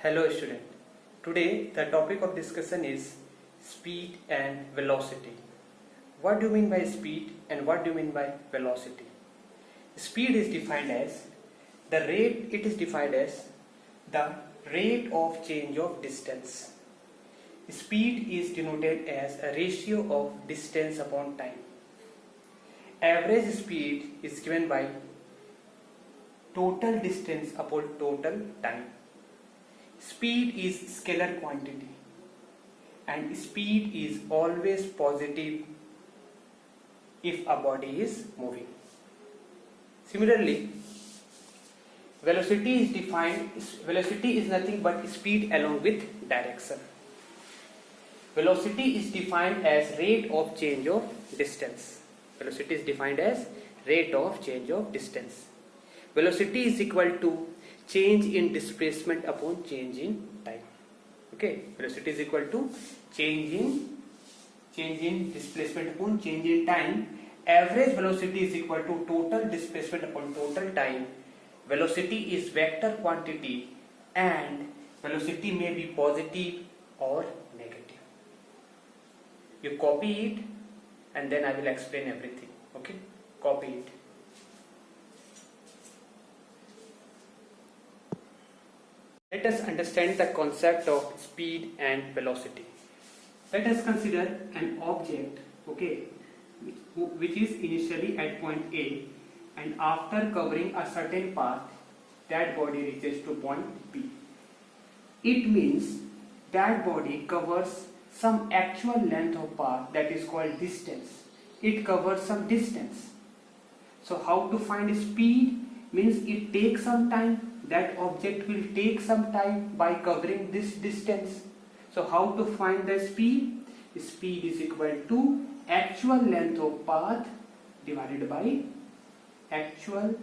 Hello student. Today the topic of discussion is speed and velocity. What do you mean by speed and what do you mean by velocity? Speed is defined as the rate of change of distance. Speed is denoted as a ratio of distance upon time. Average speed is given by total distance upon total time. Speed is scalar quantity and speed is always positive if a body is moving. Similarly, velocity is nothing but speed along with direction. Velocity is defined as rate of change of distance. Velocity is defined as rate of change of distance. Velocity is equal to change in displacement upon change in time. Okay, velocity is equal to change in displacement upon change in time. Average velocity is equal to total displacement upon total time. Velocity is vector quantity and velocity may be positive or negative. You copy it and then I will explain everything. Okay, copy it. Let us understand the concept of speed and velocity. Let us consider an object, okay, which is initially at point A and after covering a certain path, that body reaches to point B. It means that body covers some actual length of path, that is called distance. It covers some distance. So how to find speed means it takes some time. That object will take some time by covering this distance. So how to find the speed? Speed is equal to actual length of path divided by actual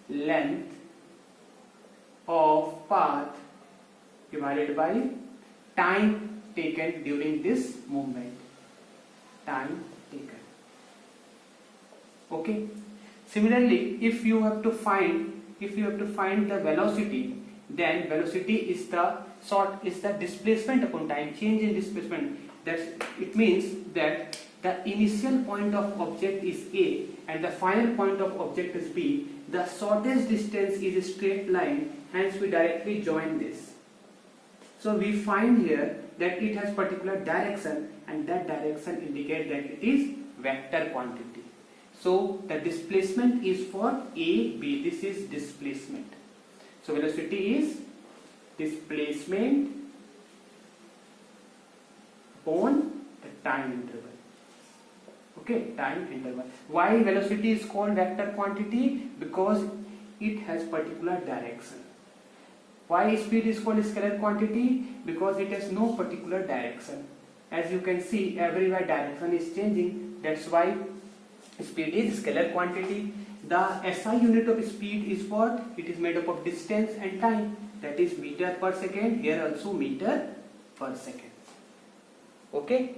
length of path divided by time taken during this movement. Time taken. Okay. Similarly, if you have to find the velocity, then velocity is the displacement upon time, change in displacement. It means that the initial point of object is A and the final point of object is B. The shortest distance is a straight line, hence we directly join this. So we find here that it has particular direction and that direction indicates that it is vector quantity. So the displacement is for A, B. This is displacement. So velocity is displacement upon the time interval. Okay, time interval. Why velocity is called vector quantity? Because it has particular direction. Why speed is called scalar quantity? Because it has no particular direction. As you can see, everywhere direction is changing. That's why speed is scalar quantity. The SI unit of speed is what? It is made up of distance and time. That is meter per second. Here also meter per second. Okay.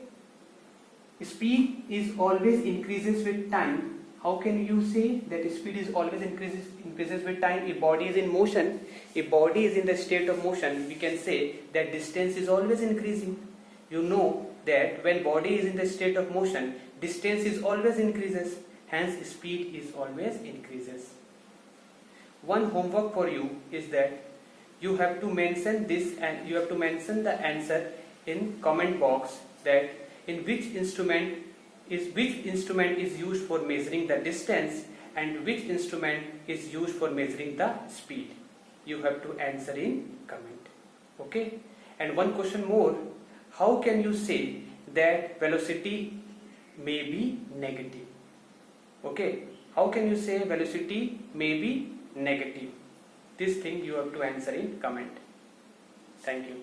Speed is always increases with time. How can you say that speed is always increases with time? If body is in motion, if body is in the state of motion, we can say that distance is always increasing. You know that when body is in the state of motion, distance is always increases, hence speed is always increases. One homework for you is that you have to mention this and you have to mention the answer in comment box, that in which instrument is used for measuring the distance and which instrument is used for measuring the speed. You have to answer in comment. Okay? And one question more, how can you say that velocity may be negative? Okay, how can you say velocity may be negative? This thing you have to answer in comment. Thank you.